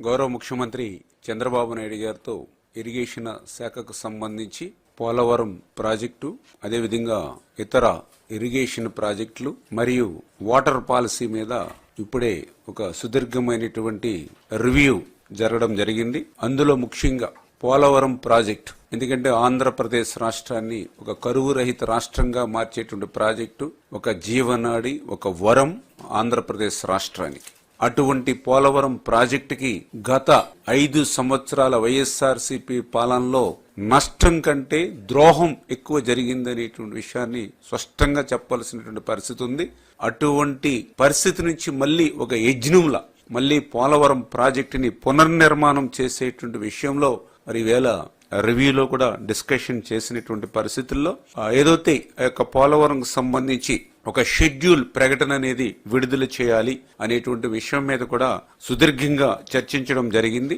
గౌరవ ముఖ్యమంత్రి చంద్రబాబు నాయుడు గారితో ఇరిగేషన్ శాఖకు సంబంధించి పోలవరం ప్రాజెక్టు, అదేవిధంగా ఇతర ఇరిగేషన్ ప్రాజెక్టులు మరియు వాటర్ పాలసీ మీద ఇప్పుడే ఒక సుదీర్ఘమైనటువంటి రివ్యూ జరగడం జరిగింది. అందులో ముఖ్యంగా పోలవరం ప్రాజెక్టు, ఎందుకంటే ఆంధ్రప్రదేశ్ రాష్ట్రాన్ని ఒక కరువు రహిత రాష్ట్రంగా మార్చేటువంటి ప్రాజెక్టు, ఒక జీవనాడి, ఒక వరం ఆంధ్రప్రదేశ్ రాష్ట్రానికి. అటువంటి పోలవరం ప్రాజెక్టుకి గత 5 సంవత్సరాల వైఎస్ఆర్సీపీ పాలనలో నష్టం కంటే ద్రోహం ఎక్కువ జరిగిందనేటువంటి విషయాన్ని స్పష్టంగా చెప్పాల్సినటువంటి పరిస్థితి ఉంది. అటువంటి పరిస్థితి నుంచి మళ్ళీ ఒక యజ్ఞంలా మళ్ళీ పోలవరం ప్రాజెక్టుని పునర్నిర్మాణం చేసేటువంటి విషయంలో మరి వేళ రివ్యూలో కూడా డిస్కషన్ చేసినటువంటి పరిస్థితుల్లో ఏదైతే ఆ యొక్క పోలవరం సంబంధించి ఒక షెడ్యూల్ ప్రకటన అనేది విడుదల చేయాలి అనేటువంటి విషయం మీద కూడా సుదీర్ఘంగా చర్చించడం జరిగింది.